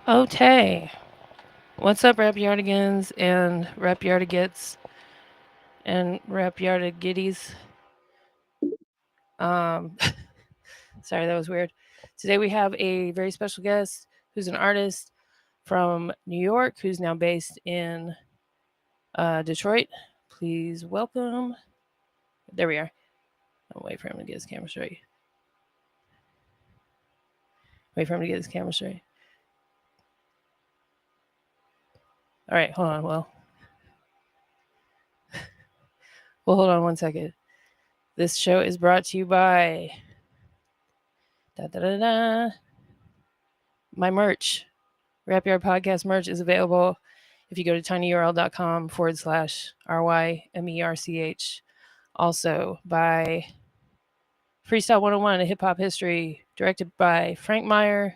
Okay. What's up, Rap Yardigans and Rap Yardigets and Rap Yardigitties? Um, sorry, that was weird. Today we have a very special guest who's an artist from New York who's now based in Detroit. Please welcome. There we are. I'll wait for him to get his camera straight. Wait for him to get his camera straight. All right, hold on. Well, hold on one second. This show is brought to you by da da da da. My merch. Rap Yard Podcast merch is available if you go to tinyurl.com/RYMERCH. Also by Freestyle 101, a hip hop history, directed by Frank Meyer,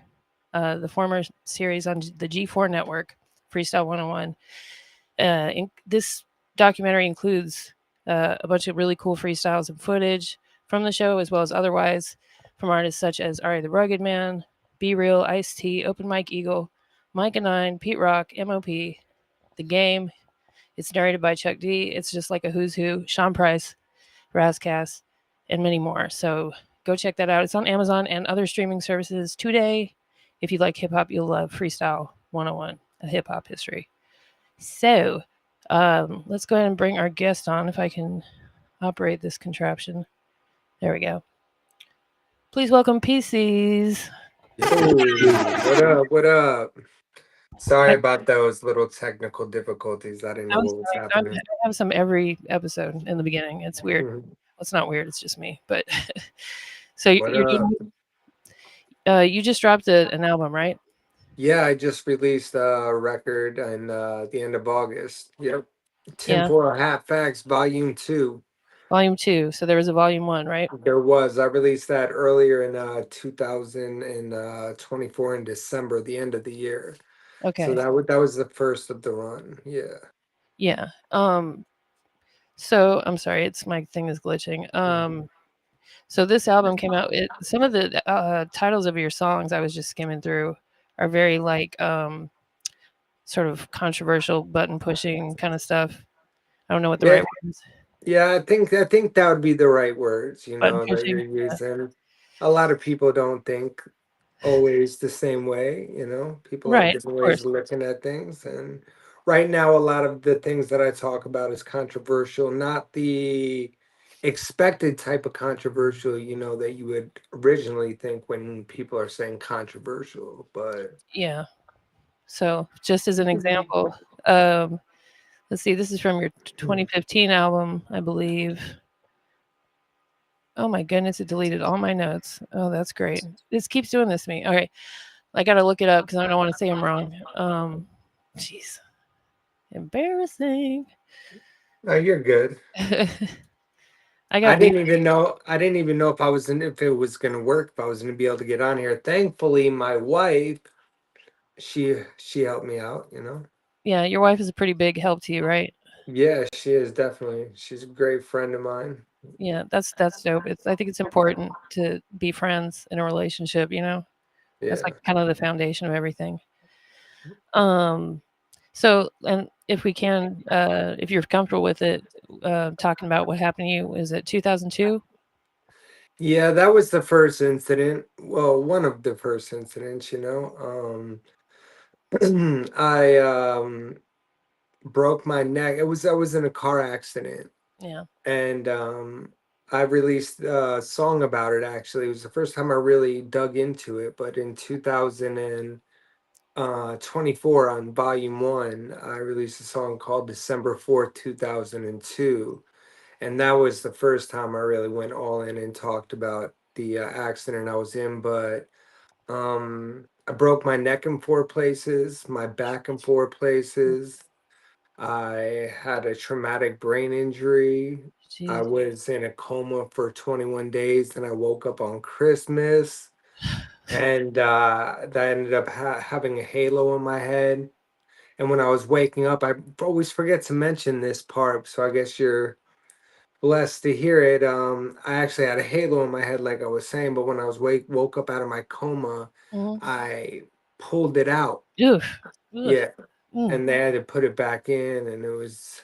the former series on the G4 network, Freestyle 101. This documentary includes a bunch of really cool freestyles and footage from the show, as well as otherwise, from artists such as Ari the Rugged Man, Be Real, Ice T, Open Mike Eagle, Micah Nine, Pete Rock, MOP, The Game. It's narrated by Chuck D. It's just like a who's who, Sean Price, Razcast, and many more. So go check that out. It's on Amazon and other streaming services today. If you like hip hop, you'll love Freestyle 101, a hip hop history. So let's go ahead and bring our guest on if I can operate this contraption. There we go. Please welcome PCs. Yo, what up? What up? Sorry I, about those little technical difficulties. I didn't know I'm what was sorry. I happening. have some every episode in the beginning. It's weird. Mhm. Well, it's not weird. It's just me. But so What up? you just dropped an album, right? Yeah, I just released a record in the end of August. Yep. Yeah, Temporal Hat Facts Volume 2. volume two. So there was a volume one, right? There was. I released that earlier in 2024 in December, the end of the year. So Okay. that was the first of the run. Yeah. Yeah. So I'm sorry. It's my thing is glitching. Mhm. So this album came out. Some of the titles of your songs I was just skimming through are very like sort of controversial, button pushing kind of stuff. I don't know what the Yeah, right word is. Yeah, I think that would be the right words, Button that you're pushing. Yeah. using. A lot of people don't think always the same way. People have Right. Of different ways course. of looking at things. And right now, a lot of the things that I talk about is controversial, not the expected type of controversial, that you would originally think when people are saying controversial. But Yeah. So just as an example, um, let's see. This is from your 2015 album, I believe. Oh my goodness, it deleted all my notes. Oh, that's great. This keeps doing this to me. Okay, I gotta look it up because I don't want to say them wrong. Jeez, embarrassing. no, you're good. I I got weird. didn't even know. I didn't even know if it was gonna work. If I was gonna be able to get on here. Thankfully, my wife, she helped me out. Yeah, your wife is a pretty big help to you, right? Yeah, she is definitely. She's a great friend of mine. Yeah, that's dope. I think it's important to be friends in a relationship. That's like Yeah. kind of the foundation of everything. Um, so and if we can, if you're comfortable with it, talking about what happened to you, is it 2002? Yeah, that was the first incident. Well, one of the first incidents. I broke my neck. I was in a car accident, Yeah. and I released a song about it. Actually, it was the first time I really dug into it. But in 2024 on volume 1, I released a song called December 4th, 2002, and that was the first time I really went all in and talked about the accident I was in. But I broke my neck in 4 places, my back in 4 places. I had a traumatic brain injury. I Jeez. was in a coma for 21 days, and I woke up on Christmas, and that ended up having a halo on my head. And when I was waking up, I always forget to mention this part, so I guess you're blessed to hear it. I actually had a halo in my head, like I was saying, but when I was woke up out of my coma, Mhm. I pulled it out. Oof. Ugh. Yeah, Mm. and they had to put it back in, and it was,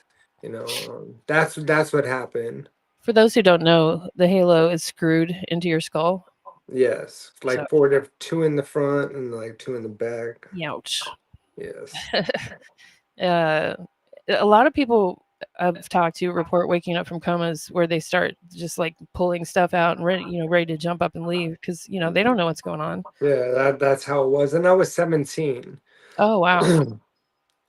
that's what happened. For those who don't know, the halo is screwed into your skull. Yes, So, like four different, two in the front and like two in the back. ouch. Yes. uh, a lot of people I've talked to report waking up from comas where they start just like pulling stuff out and ready to jump up and leave because they don't know what's going on. Yeah, that's how it was. And I was 17. Oh wow,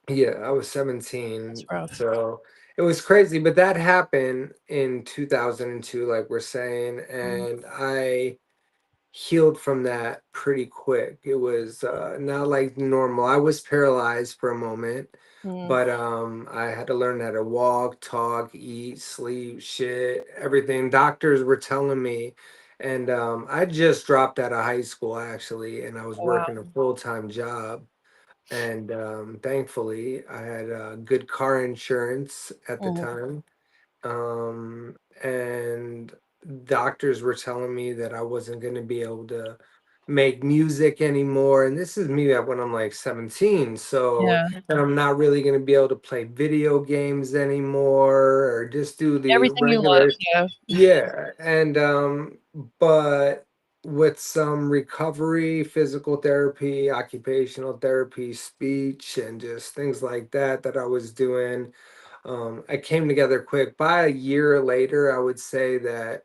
Yeah, I was that's 17. rough. So it was crazy, but that happened in 2002, like we're saying, Mm, and I healed from that pretty quick. It was not like normal. I was paralyzed for a moment, mm, but I had to learn how to walk, talk, eat, sleep, shit, everything. Doctors were telling me, and I just dropped out of high school actually, and I was oh wow. working a full-time job. And thankfully, I had good car insurance at the Mhm. time, and doctors were telling me that I wasn't going to be able to make music anymore. And this is me when I'm like 17. So, Yeah, and I'm not really going to be able to play video games anymore or just do the everything you love. regular. Yeah. Yeah. And, but with some recovery, physical therapy, occupational therapy, speech, and just things like that that I was doing, I came together quick. By a year later, I would say that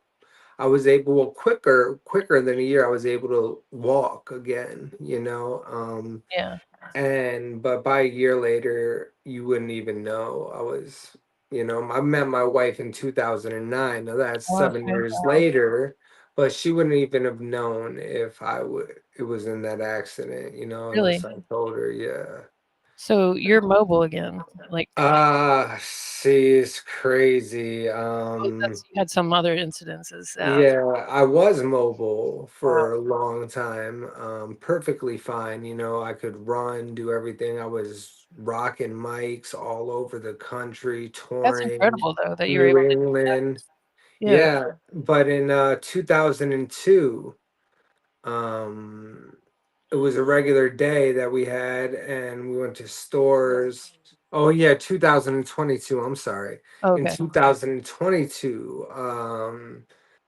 I was able, well, quicker than a year, I was able to walk again, Yeah. and but by a year later, you wouldn't even know. I met my wife in 2009. Now that's Oh, 7 years later, but she wouldn't even have known if it was in that accident, unless really? I told her, yeah. So you're mobile again? Like, See, it's crazy. oh, that's you had some other incidences. Yeah. Yeah, I was mobile Wow, for a long time, perfectly fine. I could run, do everything. I was rocking mics all over the country, that's touring incredible though that you were New able to do that. England. Yeah. Yeah, but in 2002, um, it was a regular day that we had, and we went to stores. Oh yeah, 2022. I'm sorry. In Okay. 2022,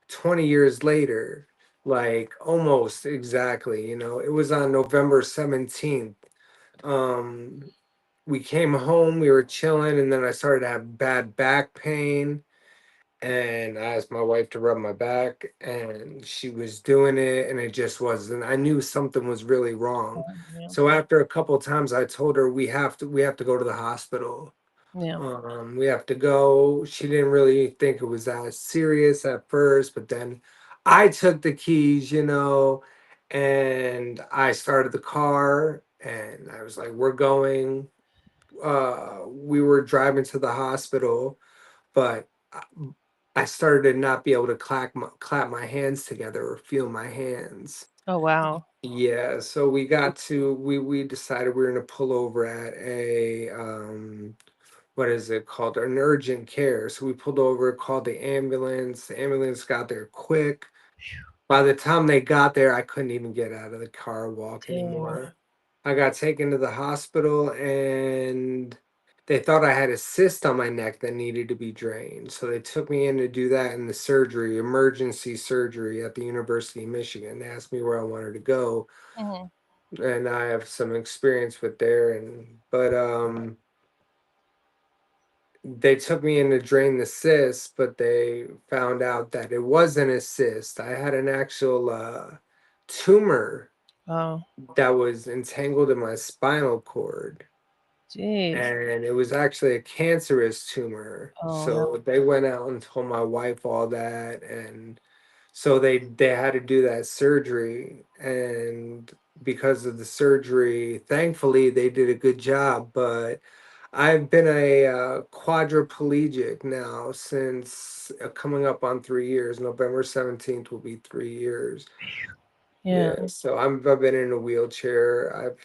20 years later, like almost exactly, it was on November 17th. Um, we came home, we were chilling, and then I started to have bad back pain, and I asked my wife to rub my back, and she was doing it, and it just wasn't. I knew something was really wrong. Yeah. So after a couple of times, I told her we have to go to the hospital. Yeah. We have to go. She didn't really think it was that serious at first, but then I took the keys, and I started the car, and I was like, "We're going." We were driving to the hospital, but I started to not be able to clap my hands together or feel my hands. Oh wow. Yeah, so we decided we were gonna pull over at a what is it called? An urgent care. So we pulled over, called the ambulance. The ambulance got there quick. By the time they got there, I couldn't even get out of the car, walk Dang. anymore. I got taken to the hospital, and they thought I had a cyst on my neck that needed to be drained. So they took me in to do that in the surgery, emergency surgery at the University of Michigan. They asked me where I wanted to go, Mhm. and I have some experience with there. And but they took me in to drain the cyst, but they found out that it wasn't a cyst. I had an actual tumor Oh, that was entangled in my spinal cord, jeez. and it was actually a cancerous tumor. Oh no. So they went out and told my wife all that, and so they had to do that surgery. And because of the surgery, thankfully they did a good job. But I've been a quadriplegic now since coming up on 3 years. November 17th will be 3 years. Yeah. Yeah, so I've been in a wheelchair.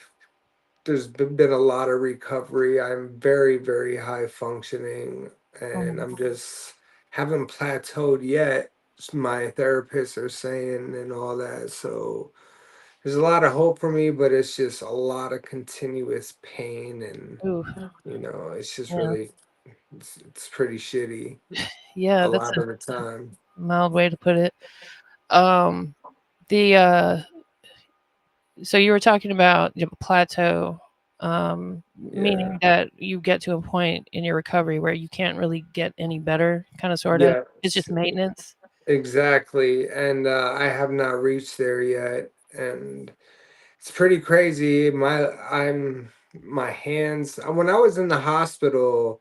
There's been a lot of recovery. I'm very, very high functioning, and Mhm. I'm just haven't plateaued yet. My therapists are saying and all that. So there's a lot of hope for me, but it's just a lot of continuous pain, and Ooh, it's just yeah, really it's pretty shitty yeah. a That's lot a of the time. mild way to put it. Um, the so you were talking about plateau, Yeah. meaning that you get to a point in your recovery where you can't really get any better, kind of, sort of. It's Yes, just maintenance. exactly. And I have not reached there yet, and it's pretty crazy. My hands. When I was in the hospital,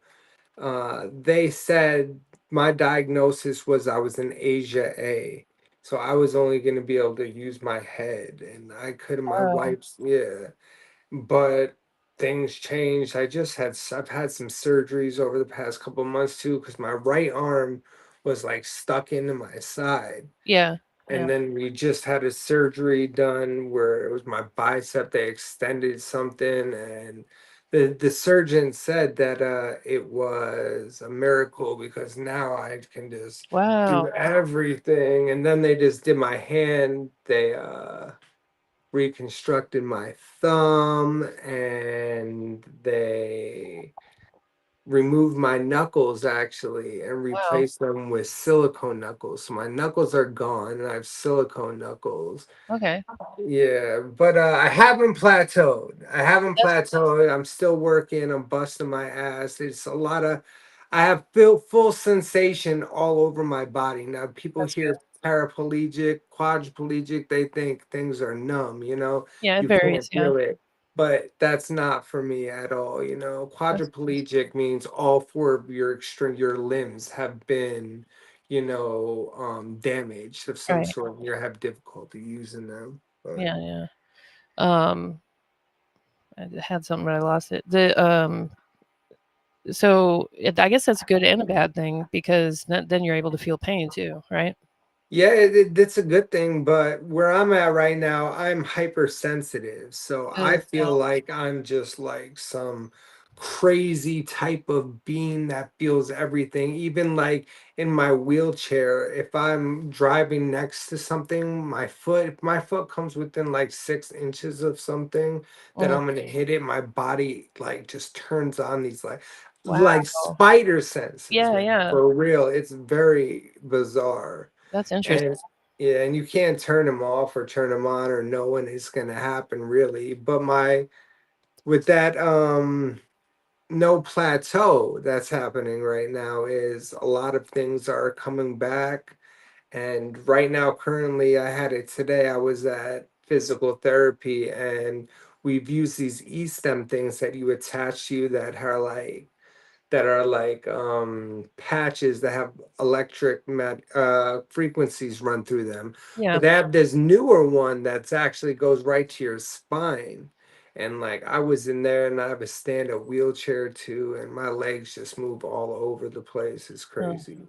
they said my diagnosis was I was in Asia A. So I was only going to be able to use my head, and I couldn't. My Oh, wife's, yeah. But things changed. I've had some surgeries over the past couple months too, because my right arm was like stuck into my side. yeah, yeah. And then we just had a surgery done where it was my bicep. They extended something, and the surgeon said that it was a miracle because now I can just do Wow. everything. And then they just did my hand. They reconstructed my thumb, and they removed my knuckles actually and Wow. replaced them with silicone knuckles. So my knuckles are gone and I have silicone knuckles. Okay. Yeah, but I haven't plateaued. I haven't That's plateaued. I'm still working. I'm busting my ass. It's a lot of. I have full sensation all over my body. Now, people that's good. hear paraplegic, quadriplegic, they think things are numb. Yeah, it You varies. can't Yeah, feel it. But that's not for me at all. that's Quadriplegic means all four of your limbs have been, damaged of some right. sort. You have difficulty using them. But Yeah, yeah. Um, I had something, but I lost it. So I guess that's a good and a bad thing because then you're able to feel pain too, right? yeah, that's a good thing, but where I'm at right now, I'm hypersensitive. So I Ugh, feel like I'm just like some crazy type of being that feels everything. Even like in my wheelchair, if I'm driving next to something, if my foot comes within like 6 inches of something that mm, I'm gonna hit it, my body like just turns on these like wow. spider senses, Yeah, man. yeah. For real, it's very bizarre. That's interesting. And yeah, and you can't turn them off or turn them on or know when it's gonna happen really. But my with that no plateau that's happening right now is a lot of things are coming back. And right now, currently, I had it today. I was at physical therapy, and we've used these e-stem things that you attach to you that are like patches that have frequencies run through them. Yeah. But they have this newer one that's actually goes right to your spine. And like I was in there and I have a stand-up wheelchair too, and my legs just move all over the place. It's Oh, crazy.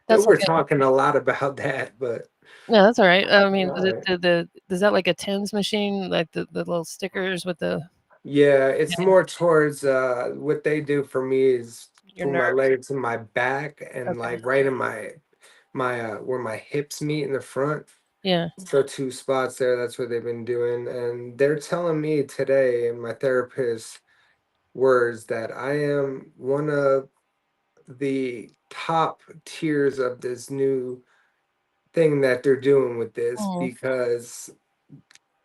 They that's were like a talking a lot about that, but yeah. That's all right. I mean, uh, the is that like a tens machine, like the little stickers with the yeah, it's yeah, more towards what they do for me is your through my nerves? legs and my back and Okay. like right in my where my hips meet in the front. Yeah. So two spots there, that's what they've been doing. And they're telling me today in my therapist's words that I am one of the top tiers of this new thing that they're doing with this Mm, because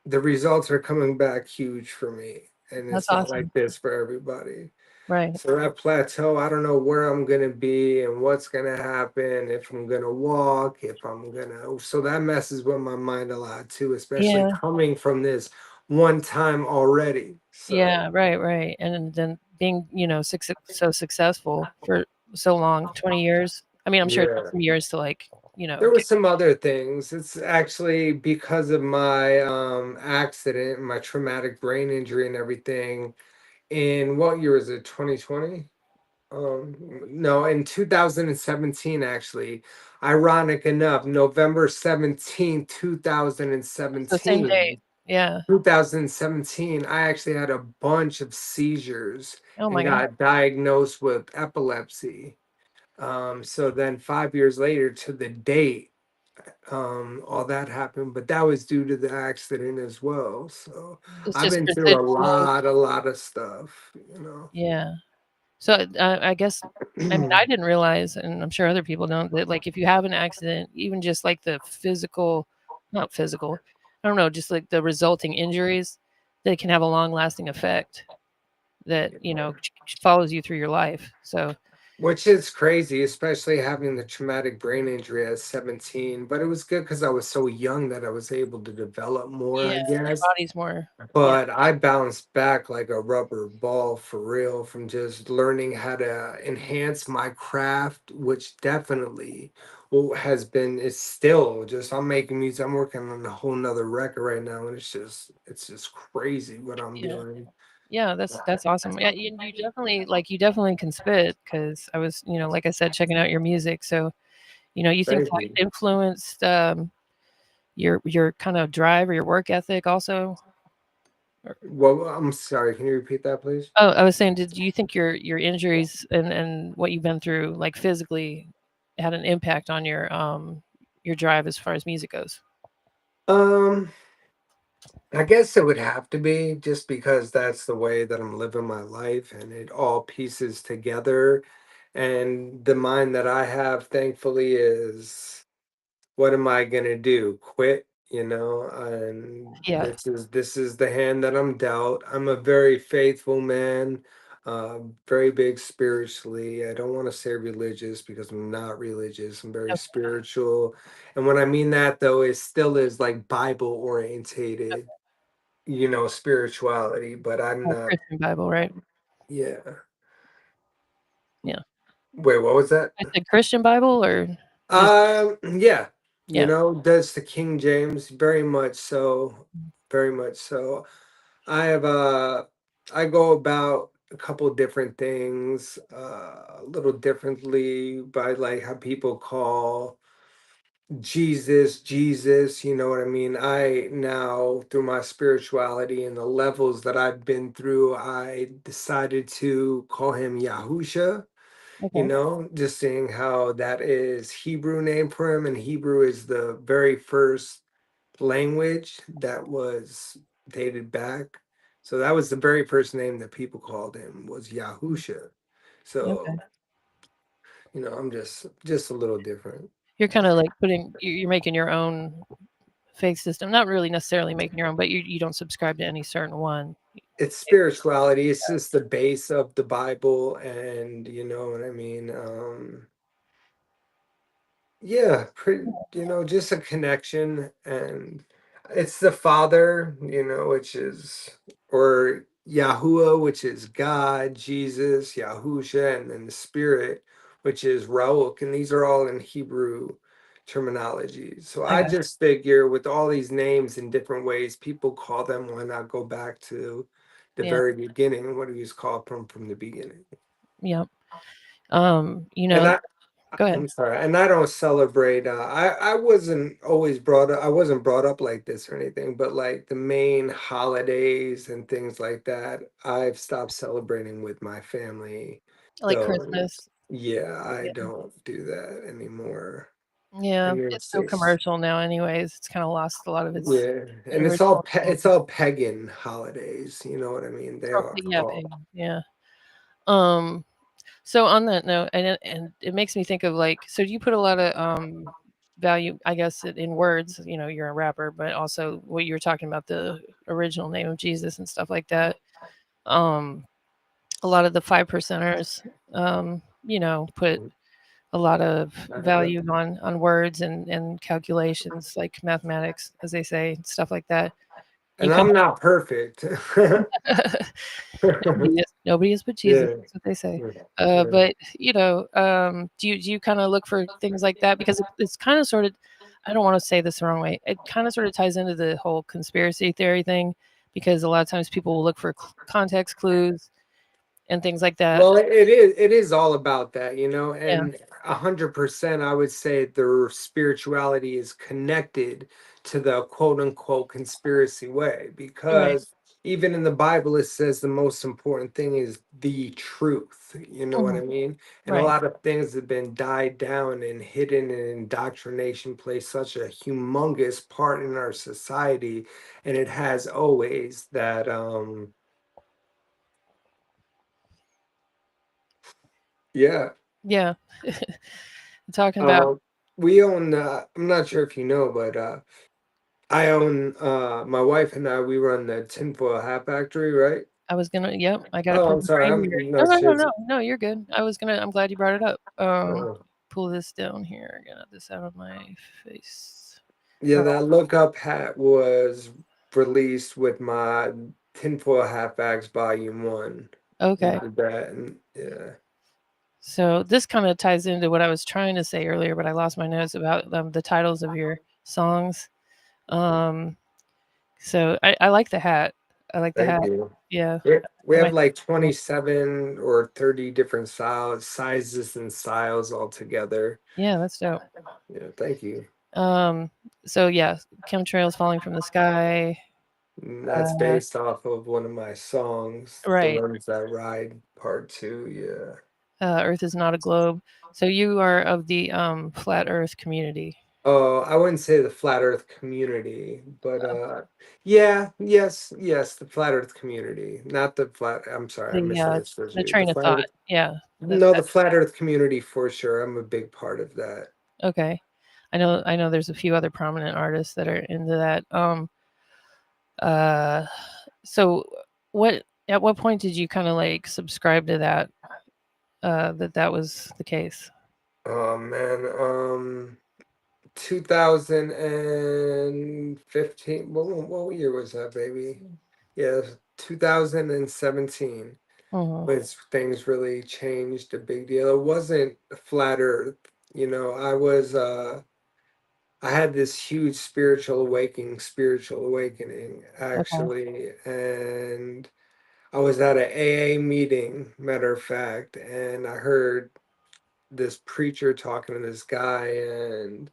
the results are coming back huge for me. And that's it's not awesome. like this for everybody. Right. So that plateau, I don't know where I'm gonna be and what's gonna happen, if I'm gonna walk, if I'm gonna. So that messes with my mind a lot too, especially Yeah. coming from this one time already. So Yeah. Right. Right. And then being, so successful for so long, 20 years. I mean, I'm sure it took yeah, some years to there were get. some other things. It's actually because of my accident, my traumatic brain injury, and everything. In what year was it? 2020? No, in 2017, actually. Ironic enough, November 17th, It's the same date. 2017, Yeah. 2017, I actually had a bunch of seizures Oh my and god. got diagnosed with epilepsy. So then 5 years later to the date, all that happened, but that was due to the accident as well. So It's I've just been through residual. a lot of stuff, Yeah. So I guess, I mean, I didn't realize, and I'm sure other people don't, that like if you have an accident, even just like the physical, not physical, I don't know, just like the resulting injuries, they can have a long lasting effect that, follows you through your life. So, Which is crazy, especially having the traumatic brain injury at 17. But it was good because I was so young that I was able to develop more, yeah, I your guess. body's more, yeah, But I bounced back like a rubber ball for real from just learning how to enhance my craft, which definitely has been, it's still just, I'm making music, I'm working on a whole nother record right now, and it's just crazy what I'm yeah. doing. Yeah, that's awesome. Yeah, you definitely you definitely can spit because I was, like I said, checking out your music. So, you think Thank that you. influenced your kind of drive or your work ethic also? Or, Well, I'm sorry, can you repeat that, please? oh, I was saying, did you think your injuries and what you've been through, like physically, had an impact on your drive as far as music goes? Um, I guess it would have to be just because that's the way that I'm living my life and it all pieces together. And the mind that I have, thankfully, is what am I gonna do? Quit, And Yeah. this is the hand that I'm dealt. I'm a very faithful man, very big spiritually. I don't want to say religious because I'm not religious. I'm very Okay. spiritual. And when I mean that though, it still is like Bible orientated, Okay. spirituality, but I'm not. Christian Bible, right? Yeah. Yeah. Wait, what was that? I said Christian Bible or just Yeah, yeah. that's the King James, very much so, very much so. I have I go about a couple different things a little differently by like how people call Jesus, Jesus, you know what I mean? I now, through my spirituality and the levels that I've been through, I decided to call him Yahusha, Okay. just seeing how that is Hebrew name for him, and Hebrew is the very first language that was dated back. So that was the very first name that people called him was Yahusha. So, Okay. I'm just a little different. You're kinda like you're making your own faith system. Not really necessarily making your own, but you don't subscribe to any certain one. It's spirituality. It's just the base of the Bible, and you know what I mean. Yeah, pretty, just a connection, and it's the Father, which is, or Yahuwah, which is God, Jesus, Yahusha, and then the Spirit, which is Rauk, and these are all in Hebrew terminology. So I I got just figure with all these names in different ways people call them, why not go back to the yeah, very beginning, what he was called from the beginning? yep. And Go ahead. I'm sorry, and I don't celebrate. I wasn't always brought up. I wasn't brought up like this or anything, but like the main holidays and things like that, I've stopped celebrating with my family. Like So Christmas. yeah, I Yeah. don't do that anymore. Yeah, And it's so commercial now anyways. It's kinda lost a lot of its yeah, and original it's meaning. all pagan holidays. You know what I mean? They are Yeah, all. pagan, yeah. Um, so on that note, and it makes me think of, like, so do you put a lotta, value, I guess, in words, you're a rapper, but also what you were talking about, the original name of Jesus and stuff like that. Um, a lot of the 5 percenters, put a lot of value on words and calculations, like mathematics, as they say, stuff like that. You And kind I'm not perfect. of nobody is but Jesus, Yeah. that's what they say. Yeah. Yeah. But, do you kinda look for things like that? Because it's kinda sorta, I don't wanna say this the wrong way, it kinda sorta ties into the whole conspiracy theory thing, because a lot of times people will look for context clues and things like that. Well, it is all about that, Yeah, and 100% I would say their spirituality is connected to the quote unquote conspiracy way right. because even in the Bible, it says the most important thing is the truth. You know what Mhm. I mean? And a Right. lot of things have been died down and hidden, and indoctrination plays such a humongous part in our society. And it has always that, yeah. Yeah. Talking about Um, we own, I'm not sure if you know, but I own, my wife and I, we run the tinfoil hat factory, right? I was gonna yep, I gotta Oh, pull I'm the sorry. frame I'm here. no No, no, no, serious. no, no, you're good. I'm glad you brought it up. Uh, Pull this down here, get this out of my face. yeah, Uh, that look up hat was released with my tinfoil hat bags volume one. We okay. did that, and yeah. So this kind of ties into what I was trying to say earlier, but I lost my notes about the titles of your songs. Um, so I like the hat. I like the Thank hat. you. Yeah. We I have might. like 27 or 30 different sizes and styles all together. Yeah, that's dope. Yeah, thank you. Um, so yeah, chemtrails falling from the sky. And that's Uh, based off of one of my songs, The right. Ones That Ride Part Two. Yeah. Earth is not a globe. So you are of the flat Earth community. Oh, I wouldn't say the flat Earth community, but yeah, yes, yes, the flat Earth community, not the flat. I'm sorry, I The misunderstood the you. The train of flat thought. Earth, Yeah. no, the flat Earth community for sure. I'm a big part of that. Okay. I know there's a few other prominent artists that are into that. Uh so what at what point did you kind of like subscribe to that that was the case? Oh man, 2015. What year was that, baby? Yeah, 2017. Mhm. When things really changed a big deal. It wasn't flat Earth. I had this huge spiritual awakening Okay. actually, and I was at a AA meeting, matter of fact, and I heard this preacher talking to this guy, and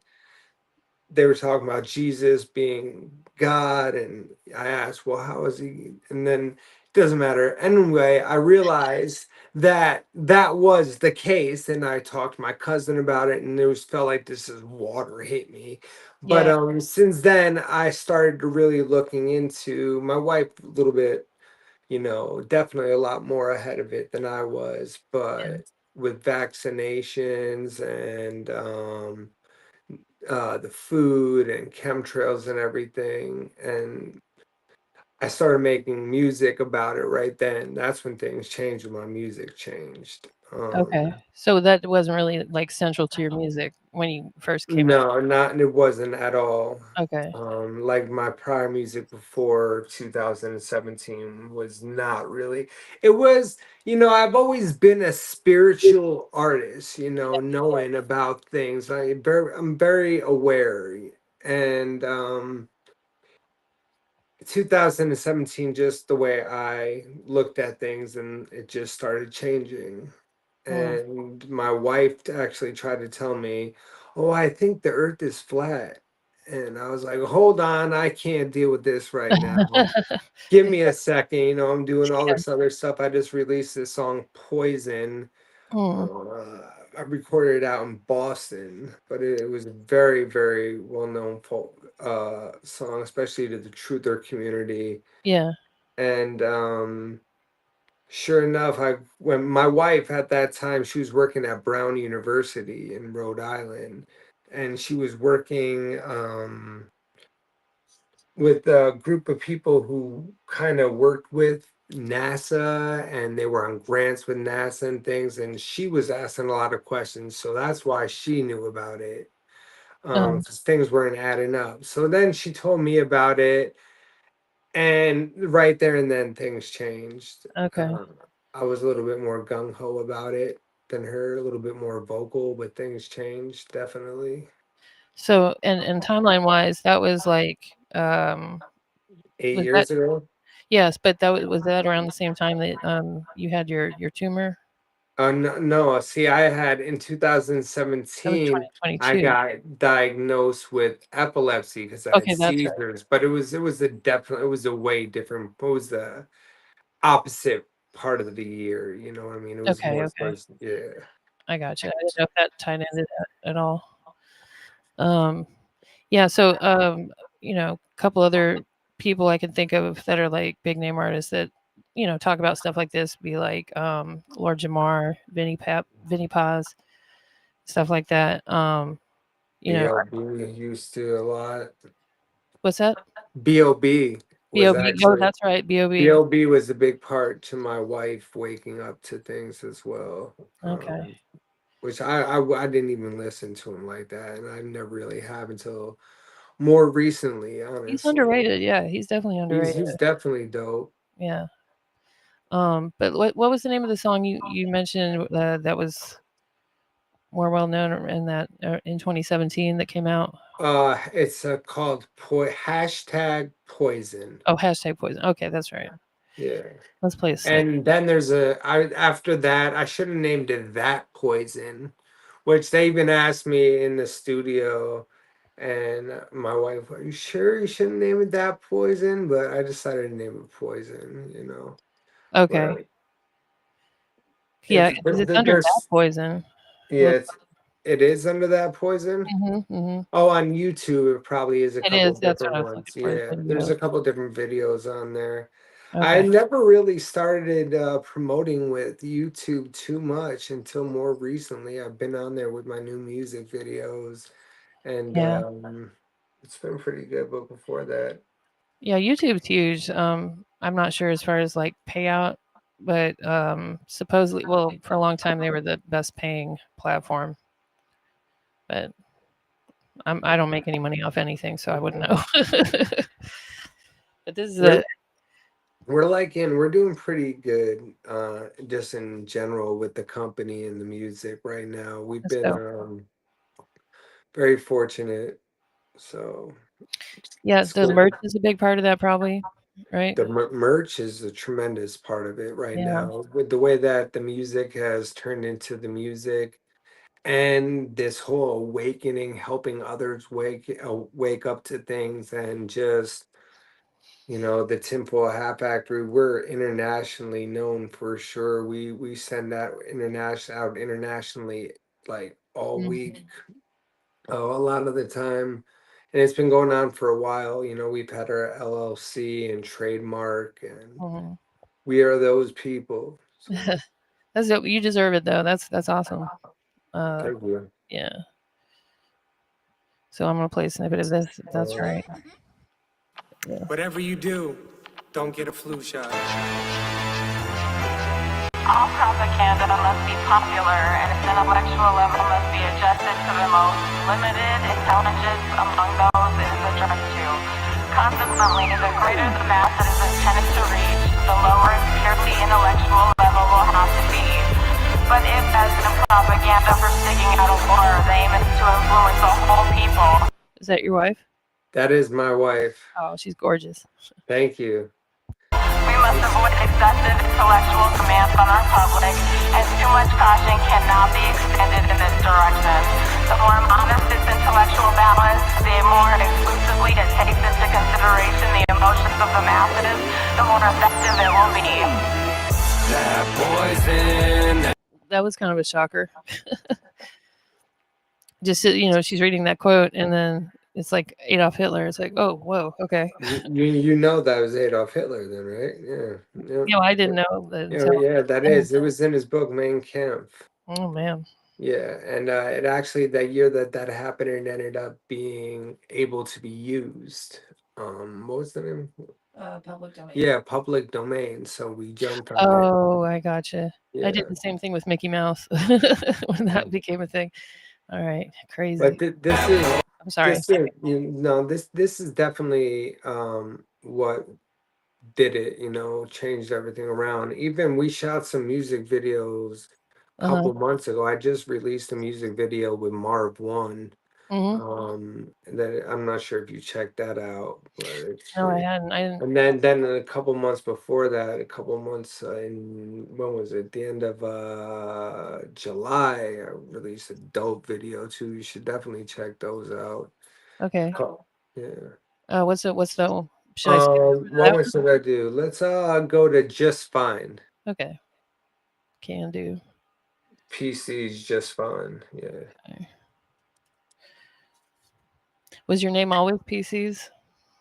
they were talking about Jesus being God, and I asked, well, how is he? And then it doesn't matter. Anyway, I realized that that was the case, and I talked to my cousin about it, and it was felt like this is water hit me. But Yeah. since then, I started really looking into my wife a little bit, definitely a lot more ahead of it than I was, Yeah. but with vaccinations and the food and chemtrails and everything. And I started making music about it right then. That's when things changed, when my music changed. Okay. So that wasn't really like central to your music when you first came out. No, not it wasn't at all. Okay. Like my prior music before 2017 was not really. It was, I've always been a spiritual artist, knowing about things. I'm very aware, and 2017, just the way I looked at things, and it just started changing. Mm. And my wife actually tried to tell me, "Oh, I think the earth is flat." And I was like, "Hold on, I can't deal with this right now. Give me a second. I'm doing all Yeah. this other stuff. I just released this song, Poison. Mm. I recorded it out in Boston, but it was a very, very well-known folk song, especially to the truther community. Yeah. And sure enough, I when my wife at that time, she was working at Brown University in Rhode Island, and she was working with a group of people who kind of worked with NASA, and they were on grants with NASA and things, and she was asking a lot of questions, so that's why she knew about it, Um, because things weren't adding up. So then she told me about it, and right there and then things changed. okay. I was a little bit more gung-ho about it than her, a little bit more vocal, but things changed definitely. So and timeline wise, that was like eight was that years ago. yes, but that was that around the same time that you had your tumor? No, no, see, I had in That was 2017, I 2022. got diagnosed with epilepsy because I had Okay, that's right. seizures, but it was a definite, it was a way different, it was the opposite part of the year, you know what I mean? It was Okay, more okay. towards, yeah. I gotcha. I didn't know if that tied into that at all. Um, yeah, so, a couple other people I can think of that are, like, big name artists that, talk about stuff like this be like, Lord Jamar, Vinnie Paz, stuff like that. You know B.O.B. used to a lot. what's that? B.O.B. was B.O.B. Oh, actually, that's right, B.O.B. B.O.B. was a big part to my wife waking up to things as well. Okay. Which I didn't even listen to him like that, and I never really have until more recently, He's honestly. underrated, yeah, he's definitely underrated, He's definitely dope. yeah. But what was the name of the song you mentioned, that was more well known in that, in 2017 that came out? It's called hashtag poison. Oh, hashtag poison. Okay, that's right. Yeah. Let's play a snake. And then there's after that, I should have named it That Poison, which they even asked me in the studio, and my wife, are you sure you shouldn't name it That Poison? But I decided to name it Poison, you know. Okay. But Yeah, it's because it's under that poison. yeah, Let's it is Under That Poison. Mhm, mhm. Oh, on YouTube, it probably is a It couple is, that's different what I was looking ones. for, the Yeah, there's video. a couple different videos on there. I Okay. never really started promoting with YouTube too much until more recently. I've been on there with my new music videos, and Yeah. it's been pretty good. But before that, Yeah, YouTube's huge. I'm not sure as far as, like, payout, but, supposedly well, for a long time, they were the best paying platform, but I don't make any money off anything, so I wouldn't know. But this is a we're we're doing pretty good, just in general with the company and the music right now. We've been so very fortunate. So yeah, it's the good. merch is a big part of that probably, right? The merch is a tremendous part of it right Yeah. now, with the way that the music has turned into the music, and this whole awakening, helping others wake up to things, and just, the Tinfoil Hat Factory, we're internationally known for sure. We send out internationally, like all week, Mhm, a lot of the time. And it's been going on for a while. We've had our LLC and trademark, and mhm. we are those people. So That's it. You deserve it though. That's awesome. Uh, thank you. yeah. So I'm gonna play a snippet of this. That's Uh, right. Yeah. Whatever you do, don't get a flu shot. All propaganda must be popular, and its intellectual level must be adjusted to the most limited intelligence among those it is addressed to. Consequently, the greater the mass it is intended to reach, the lower its purely intellectual level will have to be. But if, as in propaganda for sticking out a war, the aim is to influence a whole people, Is that your wife? That is my wife. Oh, she's gorgeous. Thank you. we must avoid excessive intellectual demands on our public, as too much caution cannot be extended in this direction. The more modest its intellectual balance, the more exclusively it takes into consideration the emotions of the masses, the more effective it will be. That poison. That was kind of a shocker. Just she's reading that quote, and then it's like Adolf Hitler. It's like, oh, whoa, okay. You know that was Adolf Hitler then, right? Yeah. I didn't know that Yeah, until. yeah, that is. It was in his book Mein Kampf. Oh man. Yeah, and it actually, that year that happened, it ended up being able to be used. What was the name? Public domain. Yeah, public domain. So we jumped on it. Oh, I gotcha. I did Yeah. the same thing with Mickey Mouse when that became a thing. All right, But crazy. I'm sorry. this is definitely what did it, changed everything around. Even we shot some music videos a Uh huh. couple months ago. I just released a music video with Marv One. And then I'm not sure if you checked that out, but it's No, I free. hadn't. I didn't. And then a couple months before that, a couple months in when was it? The end of July, I released a dope video too. You should definitely check those out. Okay. Yeah. What's it? What's the? Should I skip over What that one should I do? Let's go to Just Fine. one? Okay. Can do. PC's Just Fine. Yeah. Okay. Was your name always PCs?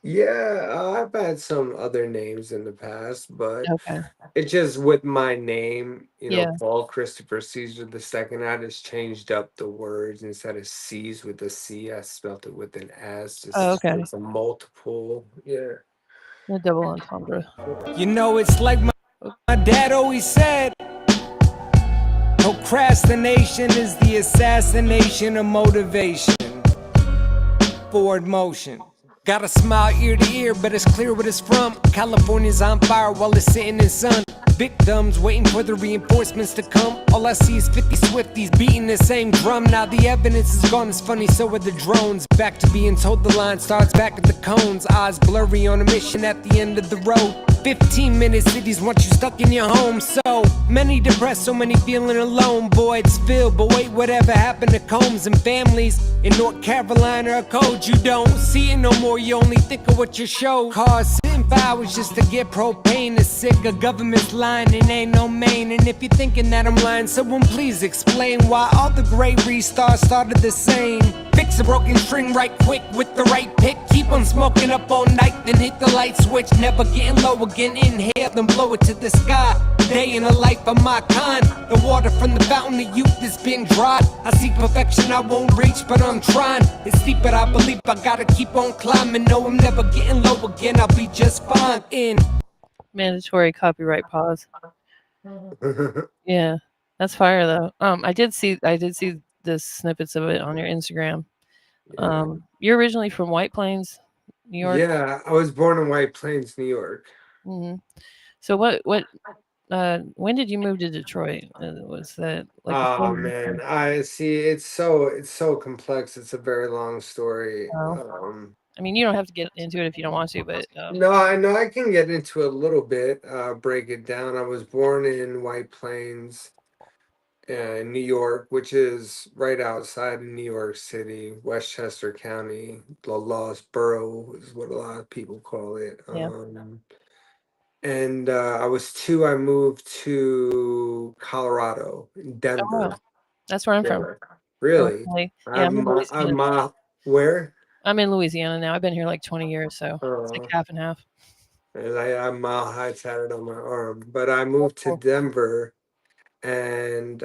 Yeah, I've had some other names in the past, but Okay. it's just with my name, Yeah. Paul Christopher Caesar II. I just changed up the words instead of C's with a C. I spelled it with an S. Oh, Just okay. it's a multiple. Yeah. A double entendre. It's like my dad always said, procrastination is the assassination of motivation. Forward motion. Got a smile ear to ear, but it's clear what it's from. California's on fire while it's sitting in sun. Victims waiting for the reinforcements to come. All I see is 50 Swifties beating the same drum. Now the evidence is gone, it's funny, so are the drones. Back to being told the line starts back at the cones. Eyes blurry on a mission at the end of the road. 15-minute cities want you stuck in your home. So many depressed, so many feeling alone. Voids filled, but wait, whatever happened to Combs and families in North Carolina are cold? You don't see it no more, you only think of what you show. Cars sitting for hours just to get propane. Is sick of government's lying and ain't no main. And if you're thinking that I'm lying, someone please explain why all the great restarts started the same. Fix a broken string right quick with the right pick. Keep on smoking up all night, then hit the light switch. Never getting low again, inhale, then blow it to the sky. Day in the life of my kind. The water from the fountain of youth has been dried. I seek perfection I won't reach, but I'm trying. It's steep, but I believe I gotta keep on climbing. No, I'm never getting low again, I'll be just fine. In Mandatory copyright pause. Yeah, that's fire though. I did see the snippets of it on your Instagram. You're originally from White Plains, New York. Yeah, I was born in White Plains, New York. Hmm. So when did you move to Detroit? Was that like Oh before? man, I see. It's so complex. It's a very long story. Oh. I mean, you don't have to get into it if you don't want to, but No, I know I can get into a little bit. Break it down. I was born in White Plains, New York, which is right outside of New York City, Westchester County. The Lost Borough is what a lot of people call it. yeah. And I was 2. I moved to Colorado, Oh, Denver. wow. That's where I'm from. Really? Originally. Yeah, I'm in Louisiana. Where? I'm in Louisiana now. I've been here like 20 years, so it's like half and half. And I have mile high tatted on my arm. But I moved to Cool. Denver and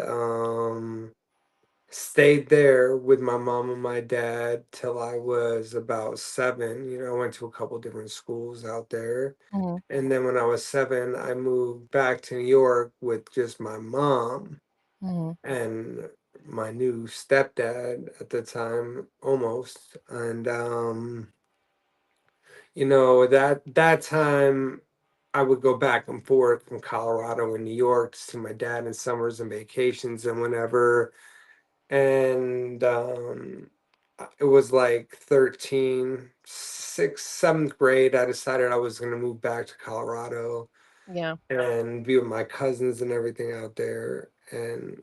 stayed there with my mom and my dad till I was about 7. I went to a couple different schools out there. Hmm. And then when I was 7, I moved back to New York with just my mom Hmm. and my new stepdad at the time, almost. And that time I would go back and forth from Colorado and New York to see my dad in summers and vacations and whenever. And it was like 13, 6th, 7th grade. I decided I was going to move back to Colorado Yeah. and be with my cousins and everything out there. And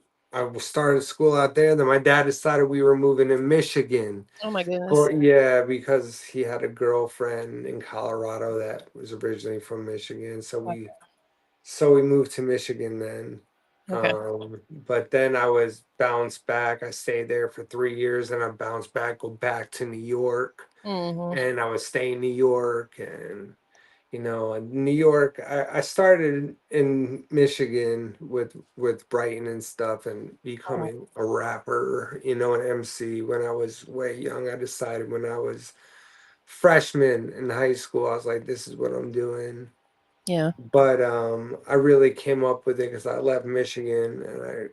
started school out there. Then my dad decided we were moving to Michigan. Oh my goodness. Yeah, because he had a girlfriend in Colorado that was originally from Michigan. So we moved to Michigan then. Okay. But then I was bounced back. I stayed there for 3 years and I bounced back, go back to New York. Hmm. And I was staying in New York and in New York, I started in Michigan with writing and stuff and becoming a rapper, an MC when I was way young. I decided when I was freshman in high school, I was like, this is what I'm doing. Yeah. But I really came up with it because I left Michigan and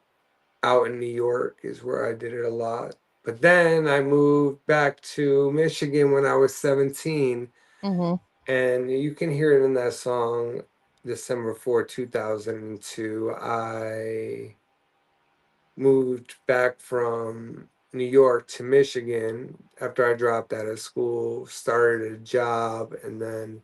out in New York is where I did it a lot. But then I moved back to Michigan when I was 17. Hmm. And you can hear it in that song, December 4th, 2002. I moved back from New York to Michigan after I dropped out of school, started a job, and then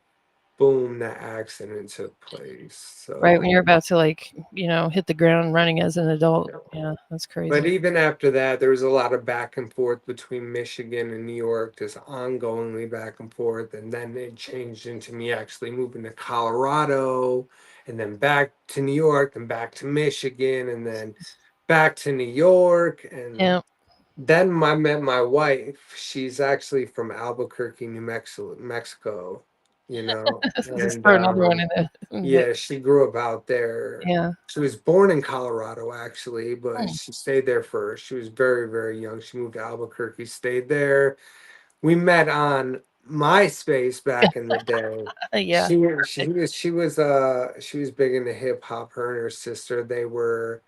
boom, that accident took place. Right when So, you're about to like, hit the ground running as an adult. Yeah, that's but crazy. even after that, there was a lot of back and forth between Michigan and New York, just ongoingly back and forth. And then it changed into me actually moving to Colorado and then back to New York and back to Michigan and then back to New York. And Yeah, then I met my wife. She's actually from Albuquerque, New Mexico, just and throw another one in there. yeah, she grew up out there. Yeah. She was born in Colorado, actually, but Hmm. she stayed there first. She was very, very young. She moved to Albuquerque, stayed there. We met on MySpace back in the day. Yeah. She was big into hip hop. Her and her sister, they were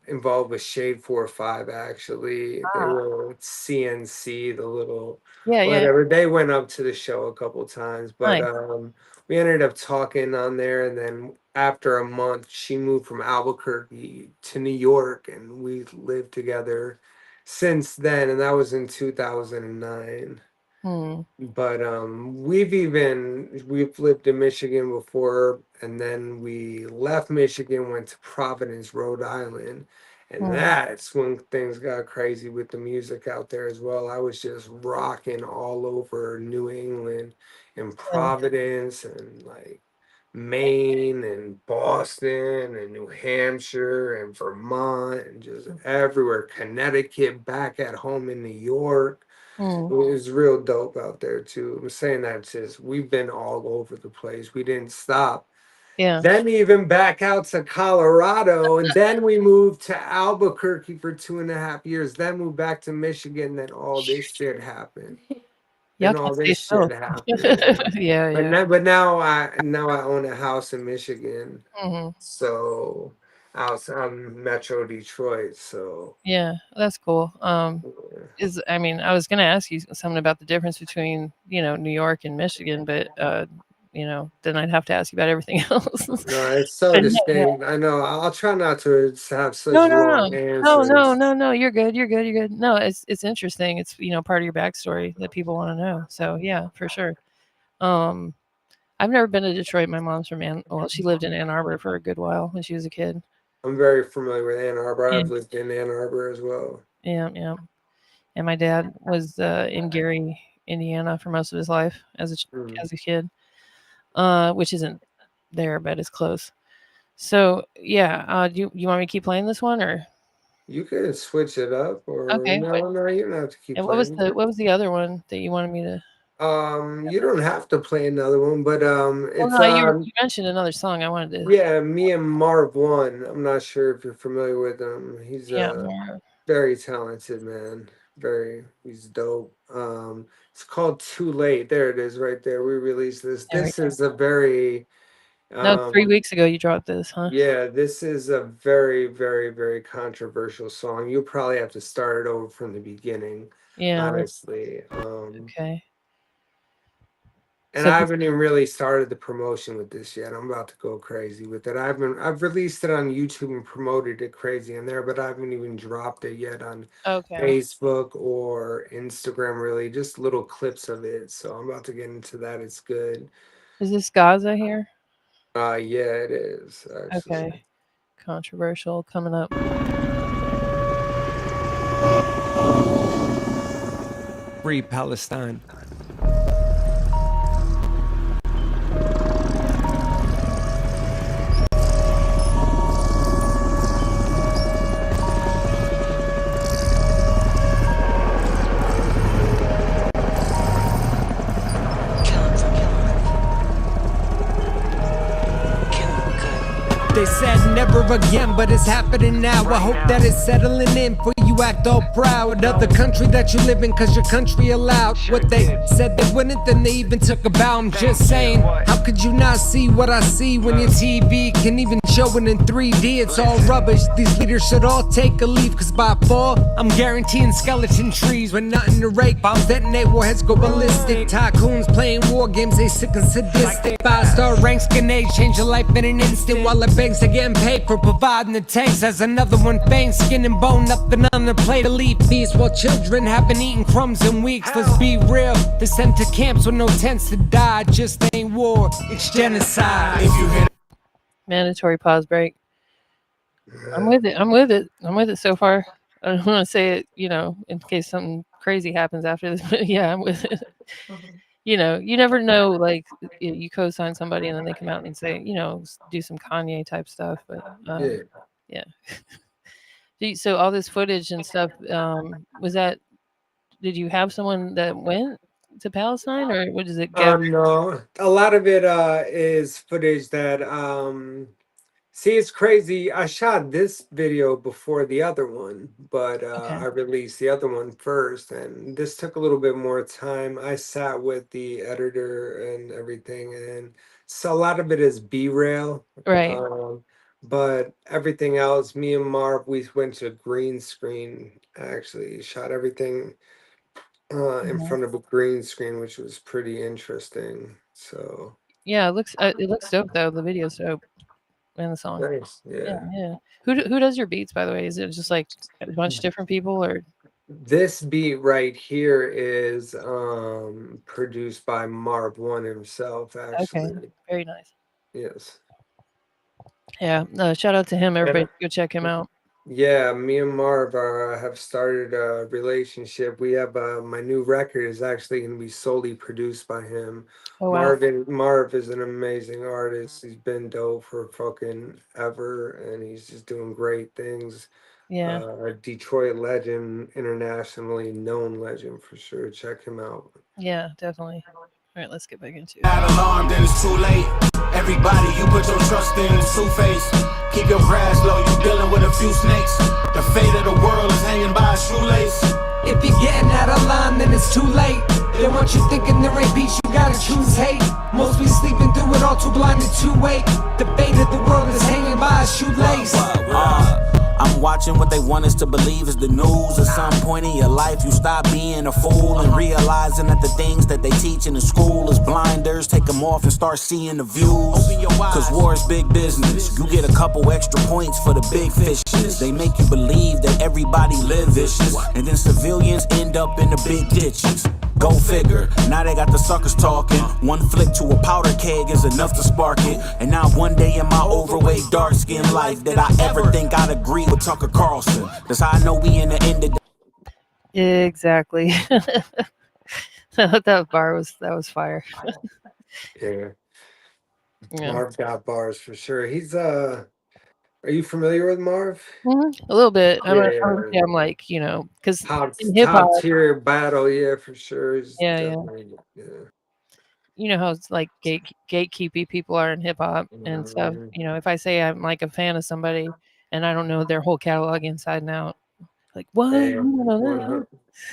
involved with Shade 4 5. Actually, they Ah. were with CNC, the little Yeah. Yeah. whatever. They went up to the show a couple times, but Nice. we ended up talking on there, and then after a month she moved from Albuquerque to New York, and we lived together since then, and that was in 2009. Hmm. But we've lived in Michigan before, and then we left Michigan, went to Providence, Rhode Island, and Hmm. that's when things got crazy with the music out there as well. I was just rocking all over New England and Yeah. Providence and like Maine and Boston and New Hampshire and Vermont and just everywhere, Connecticut, back at home in New York. Hmm. It was real dope out there too. I'm saying that just we've been all over the place. We didn't stop. Yeah. Then even back out to Colorado, and then we moved to Albuquerque for 2.5 years. Then moved back to Michigan. Then all this shit happened. Y'all Then can't all stay this shit still. happened. Yeah. But Yeah. now I own a house in Michigan. Hmm. So I'm Metro Detroit. So Yeah. That's cool. yeah. I was gonna ask you something about the difference between, New York and Michigan, but then I'd have to ask you about everything else. No, it's so But no, yeah. distinct. I know. I'll try not to have such No, no, long no. No, no, answers. no, no. You're good. You're good. You're good. No, it's interesting. It's part of your backstory that people want to know. So yeah, for sure. Um, I've never been to Detroit. My mom's from she lived in Ann Arbor for a good while when she was a kid. I'm very familiar with Ann Arbor. Yeah, I've lived in Ann Arbor as well. yeah, yeah. And my dad was in Gary, Indiana, for most of his life Mm. as a kid, which isn't there, but it's close. So yeah, do you want me to keep playing this one or You could switch it up, or okay? no, you don't have to keep And playing. what was the other one that you wanted me to? You don't have to play another one, but Well, it's no, you mentioned another song. I wanted to. yeah, me and Marv One. I'm not sure if you're familiar with him. He's Yeah, a more. very talented man. He's dope. It's called Too Late. There it is, right there. We released this. There we This go. is a very No, 3 weeks um ago you dropped this, huh? yeah, this is a very, very, very controversial song. You'll probably have to start it over from the beginning, Yeah. honestly. Okay. And So I haven't even really started the promotion with this yet. I'm about to go crazy with it. I've released it on YouTube and promoted it crazy in there, but I haven't even dropped it yet on okay. Facebook or Instagram, really, just little clips of it. So I'm about to get into that. It's good. Is this Gaza here? Yeah, it is actually. Okay. Controversial coming up. Free Palestine. They said never again, but it's happening now. I hope that it's settling in for you act all proud of the country that you live in, cause your country allowed what they said they wouldn't, then they even took a bow. I'm just saying, how could you not see what I see when your TV can even show it in 3D? It's all rubbish. These leaders should all take a leave, cause by fall, I'm guaranteeing skeleton trees with nothing to rake. Bombs detonate, warheads go ballistic. Tycoons playing war games, they sick and sadistic. 5-star ranks grenade, change your life in an instant, while it begs to getting paid for providing the tanks. As another one faints, skin and bone, nothing on the a plate of leaf feast while children have been eating crumbs in weeks. Let's be real, they're sent to camps with no tents to die. Just ain't war, it's genocide. If you hear Mandatory pause break. I'm with it. I'm with it. I'm with it so far. I don't want to say it, in case something crazy happens after this, but yeah, I'm with it. You never know, like, you co-sign somebody and then they come out and say, do some Kanye type stuff, but yeah. So all this footage and stuff, did you have someone that went to Palestine, or what does it get? No, a lot of it is footage that see, it's crazy. I shot this video before the other one, but Okay. I released the other one first, and this took a little bit more time. I sat with the editor and everything, and so a lot of it is B-rail. Right. But everything else, me and Marv, we went to green screen, actually shot everything in Mhm. front of a green screen, which was pretty interesting. So Yeah, it looks dope though. The video's dope, and the song. nice, Yeah, yeah. yeah. Who does your beats, by the way? Is it just like a bunch of different people, or? This beat right here is produced by Marv One himself, Okay, actually. very nice. Yes. Yeah, shout out to him. Everybody, And go check him out. yeah, me and Marv have started a relationship. We have my new record is actually going to be solely produced by him. Oh wow. Marv is an amazing artist. He's been dope for fucking ever, and he's just doing great things. Yeah, A Detroit legend, internationally known legend for sure. Check him out. yeah, definitely. All right, let's get back into it. not alarmed, then it's too late. Everybody, you put your trust in is two-faced. Keep your grass low, you dealing with a few snakes. The fate of the world is hanging by a shoelace. If you're getting out of line, then it's too late. They want you thinking there ain't peace, you gotta choose hate. Most be sleeping through it all, too blinded to wake. The fate of the world is hanging by a shoelace. I'm watching what they want us to believe is the news. At some point in your life, you stop being a fool and realizing that the things that they teach in the school is blinders. Take them off and start seeing the views. Cause war is big business. You get a couple extra points for the big fishes. They make you believe that everybody live vicious, and then civilians end up in the big ditches. Go figure, now they got the suckers talking. One flick to a powder keg is enough to spark it. And not one day in my overweight, dark-skinned life did I ever think I'd agree with Tucker Carlson. That's how I know we in the end of the Exactly. That was fire. Yeah. Yeah. Marv got bars for sure. He's are you familiar with Marv? A little bit. I Yeah, wouldn't say I'm like, because top in hip hop, tier battle, yeah, for sure. He's yeah. definitely, yeah. You know how it's like gatekeepy people are in hip hop and stuff. Mhm. If I say I'm like a fan of somebody and I don't know their whole catalog inside and out, like, what? Yeah, You don't know that?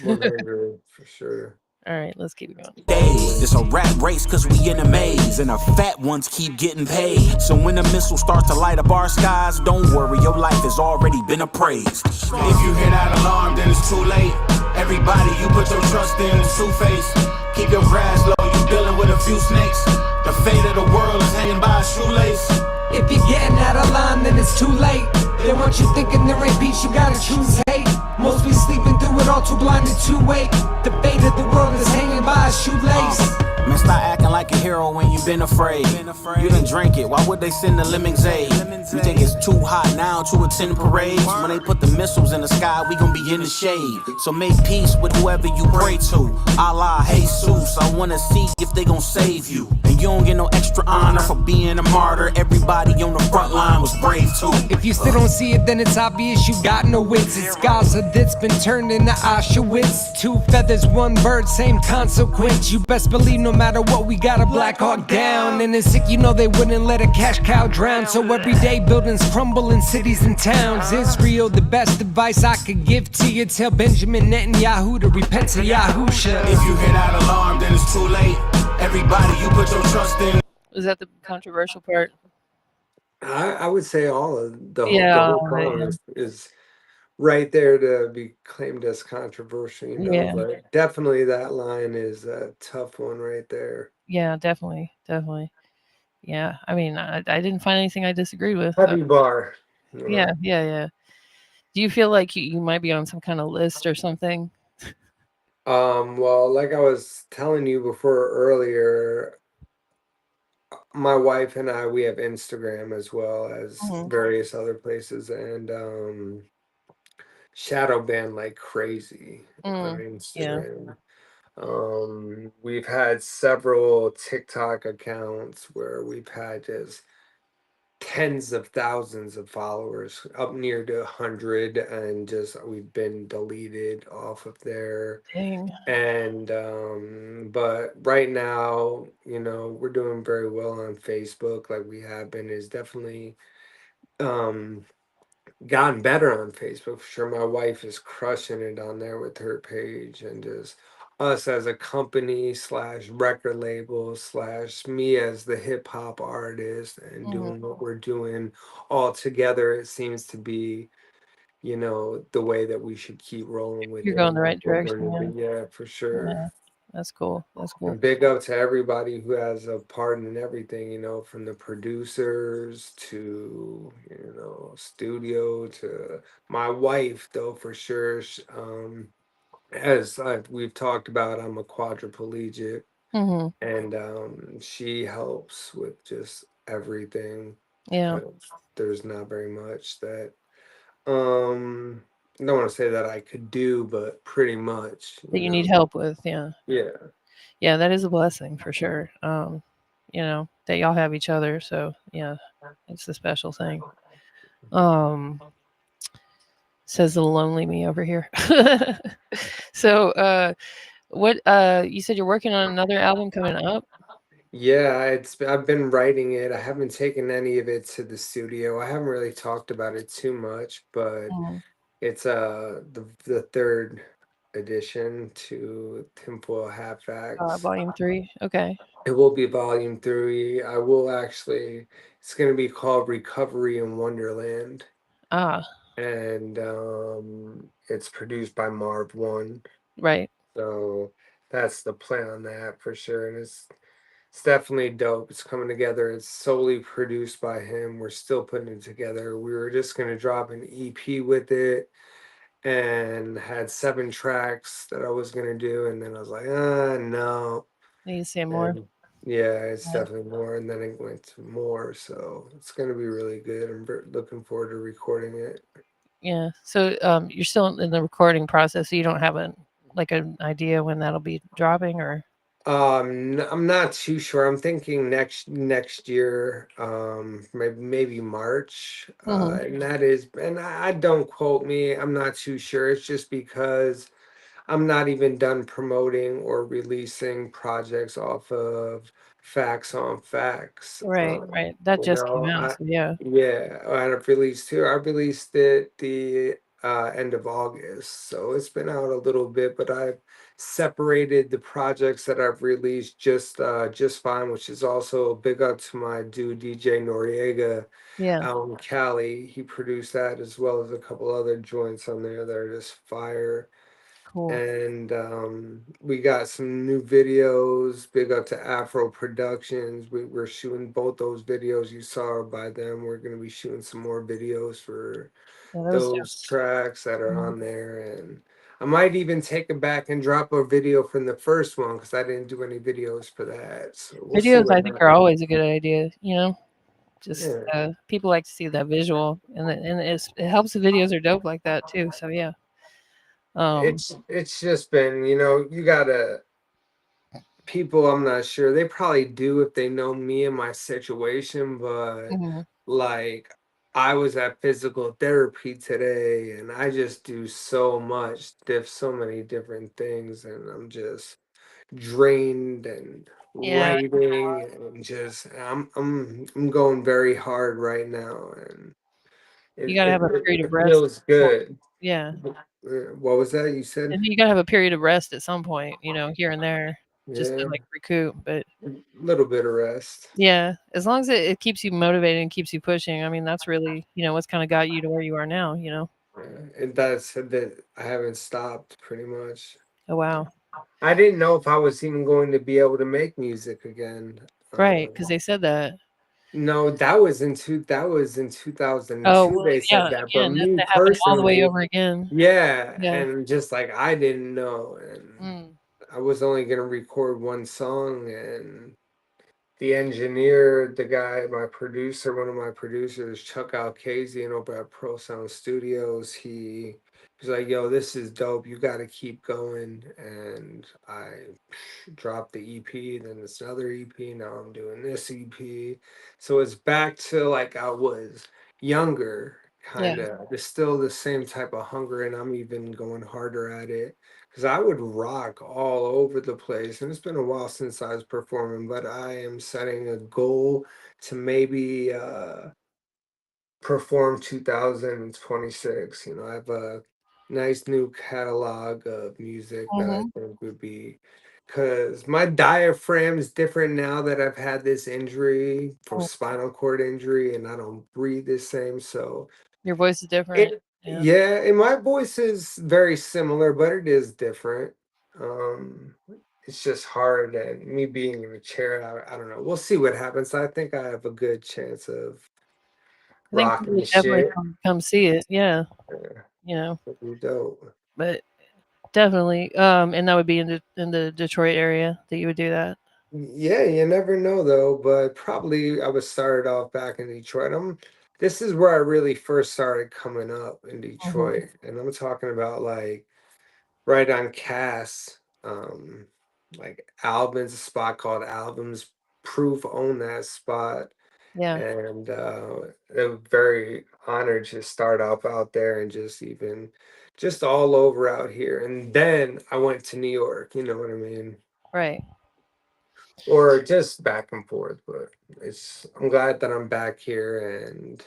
100 for sure. All right, let's keep it going. days. It's a rat race cause we in a maze, and the fat ones keep getting paid. So when the missile starts to light up our skies, don't worry, your life has already been appraised. If you hear that alarm, then it's too late. Everybody, you put your trust in is two-faced. Keep your grass low, you dealing with a few snakes. The fate of the world is hanging by a shoelace. If you're getting out of line, then it's too late. They want you thinking there ain't peace, you gotta choose hate. Most be sleeping through it all, too blinded to wake. The fate of the world is hanging by a shoelace. Man, stop acting like a hero when you been afraid. You done drank it, why would they send the lemonade? You think it's too hot now to attend parades? When they put the missiles in the sky, we gon' be in the shade. So make peace with whoever you pray to. Allah, Jesus, I wanna see if they gon' save you. And you don't get no extra honor for being a martyr. Everybody on the front line was brave too. If you still don't see it, then it's obvious you got no wits. It's Gaza that's been turned into Auschwitz. 2 feathers, 1 bird, same consequence. You best believe no matter what, we got a Black Hawk down. And it's sick, you know they wouldn't let a cash cow drown. So every day buildings crumble in cities and towns. Israel, the best advice I could give to you, tell Benjamin Netanyahu to repent to Yahusha. If you hear that alarm, then it's too late. Everybody, you put your trust in. Was that the controversial part? I would say all of the Yeah, whole song is right there to be claimed as controversial, Yeah. but definitely that line is a tough one right there. Yeah, definitely. Yeah, I mean, I didn't find anything I disagreed with. Heavy bar. Yeah. Do you feel like you might be on some kind of list or something? Well, like I was telling you before earlier, my wife and I, we have Instagram as well as Mhm. various other places, and shadow ban like crazy on Yeah. Instagram. We've had several TikTok accounts where we've had just tens of thousands of followers, up near to 100, and just we've been deleted off of there. Dang. And but right now, we're doing very well on Facebook, like we have been. Is definitely um gotten better on Facebook for sure. My wife is crushing it on there with her page, and just us as a company slash record label slash me as the hip hop artist and Mhm. doing what we're doing all together. It seems to be, the way that we should keep rolling with You're it, going the and that's right what we're direction, doing. yeah. Yeah, for sure. Yeah. That's cool. That's cool. And big up to everybody who has a part in everything, from the producers to, studio to my wife, though, for sure. As we've talked about, I'm a quadriplegic, Mhm. and she helps with just everything. Yeah. 'Cause there's not very much that, um, I don't want to say that I could do, but pretty much, That you need help with, yeah. Yeah. Yeah, that is a blessing for sure. That y'all have each other, so yeah, it's a special thing. Um, says the lonely me over here. So, what you said you're working on another album coming up? Yeah, I've been writing it. I haven't taken any of it to the studio. I haven't really talked about it too much, but Mhm. it's the third edition to Tinfoil Hat Facts. Volume 3. Okay. It will be volume 3. I will actually, it's going to be called Recovery in Wonderland, Ah, and it's produced by Marv One. right. So that's the plan on that for sure. And it's definitely dope. It's coming together. It's solely produced by him. We're still putting it together. We were just gonna drop an EP with it and had 7 tracks that I was gonna do, and then I was like, no. Need to say more. And yeah, it's Yeah. definitely more. And then it went to more. So it's gonna be really good. I'm looking forward to recording it. Yeah. So, you're still in the recording process, so you don't have an idea when that'll be dropping, or I'm not too sure. I'm thinking next year, maybe March. Mhm. And that is, and I don't quote me. I'm not too sure. It's just because I'm not even done promoting or releasing projects off of Facts on Facts. Right, right. That just came out, so yeah. Yeah, I've released two. I released it the end of August, so it's been out a little bit, but I've separated the projects that I've released just fine, which is also a big up to my dude DJ Noriega Yeah, out in Cali. He produced that as well as a couple other joints on there that are just fire. cool. And we got some new videos. Big up to Afro Productions. We're shooting both those videos you saw by them. We're going to be shooting some more videos for Yeah, that was dope. those tracks that are Mhm. on there. And I might even take it back and drop a video from the first one because I didn't do any videos for that. So we'll see Videos, what I think, are happens. always a good idea, Just, Yeah. people like to see that visual, and it helps the videos are dope like that too, so yeah. Um It's just been, you gotta people, I'm not sure. They probably do if they know me and my situation, but Mhm. like I was at physical therapy today and I just do so much, so many different things, and I'm just drained and Yeah, writing and just I'm going very hard right now, and you it gotta it, have a it, period of it rest at feels some point. good. Yeah, What was that you said? and you gotta have a period of rest at some point, here and there, just to, Yeah, like, recoup, but a little bit of rest. yeah, as long as it keeps you motivated and keeps you pushing, I mean, that's really, what's kinda got you to where you are now? And that's that I haven't stopped pretty much. Oh, wow. I didn't know if I was even going to be able to make music again. Right, because they said that. No, that was in Oh, 2002 well, they said yeah, that, but again, that's me to happen all the way personally, over again. yeah, Yeah. and just like I didn't know, and Mm. I was only gonna record one song, and the engineer, the guy, my producer, one of my producers, Chuck Alkazian over at Pro Sound Studios, he was like, "Yo, this is dope. You got to keep going." And I dropped the EP, then this another EP. Now I'm doing this EP. So it's back to like I was younger, Yeah, kind of. There's still the same type of hunger, and I'm even going harder at it because I would rock all over the place. And it's been a while since I was performing, but I am setting a goal to maybe perform 2026. I have a nice new catalog of music that I mhm. think would be, because my diaphragm is different now that I've had this injury for Mm. spinal cord injury, and I don't breathe the same. So Your voice is different. it, Yeah. yeah, and my voice is very similar, but it is different. Um, it's just hard, and me being in a chair, I don't know. We'll see what happens. I think I have a good chance of I think rocking people the would definitely shit. come see it, yeah, Yeah, you know, that'd be dope. but definitely, and that would be in the Detroit area that you would do that? Yeah, you never know though, but probably I was started off back in Detroit. This is where I really first started coming up in Mhm. Detroit, and I'm talking about like right on Cass, like Albans, a spot called Albans. Proof owned that spot, Yeah, and I'm very honored to start off out there and just all over out here. And then I went to New York, you know what I mean? right. Or just back and forth, but I'm glad that I'm back here, and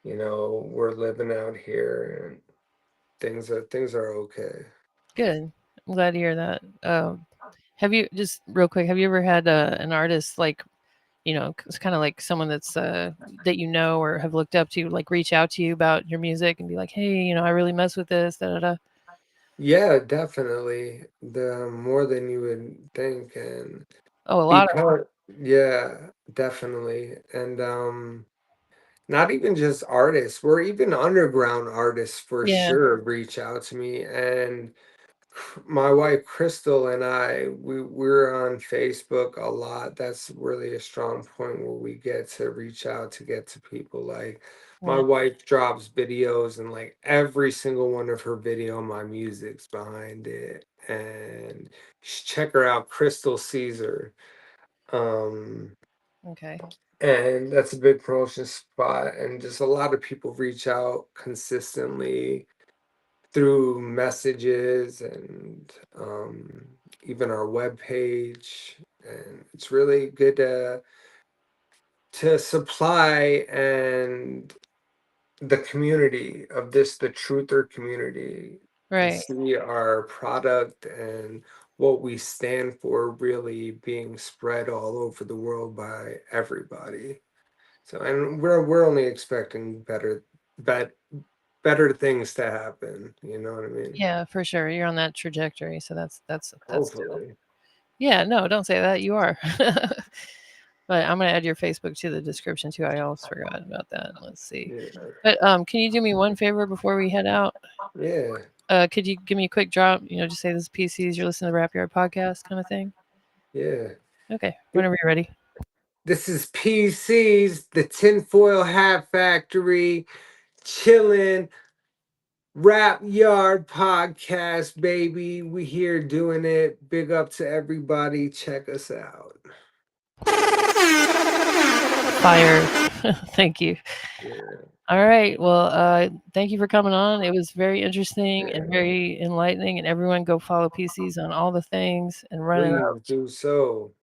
we're living out here, and things are okay. Good. I'm glad to hear that. Have you just real quick, have you ever had, an artist, like, it's kinda like someone that's, that you know or have looked up to, like, reach out to you about your music and be like, "Hey, I really mess with this, da da da." Yeah, definitely. The more than you would think, and Oh, a lot of because yeah, definitely. And not even just artists, we're even underground artists for yeah, sure reach out to me. And my wife Crystal and I, we're on Facebook a lot. That's really a strong point where we get to reach out to get to people. Like my yeah, wife drops videos, and like every single one of her video, my music's behind it. And check her out, Crystal Caesar. Um, okay. and that's a big promotion spot. And just a lot of people reach out consistently through messages, and even our webpage. And it's really good to supply and the community of the truther community, and Right. see our product and what we stand for really being spread all over the world by everybody. So, and we're only expecting bet, better things to happen. You know what I mean? Yeah, for sure. You're on that trajectory, so that's dope. Hopefully. Yeah, no, don't say that. You are. But I'm gonna add your Facebook to the description too. I almost forgot about that. Let's see. Yeah. But can you do me one favor before we head out? Yeah. Could you give me a quick drop? Just say this is PCs. You're listening to the Rap Yard podcast, kind of thing. Yeah. Okay, whenever you're ready. This is PC's, the Tinfoil Hat Factory, chillin' Rap Yard podcast, baby. We here doing it. Big up to everybody. Check us out. Fire. Thank you. Yeah. All right. Well, thank you for coming on. It was very interesting and Yeah. very enlightening. And everyone go follow PCs on all the things and run it Please out. do so.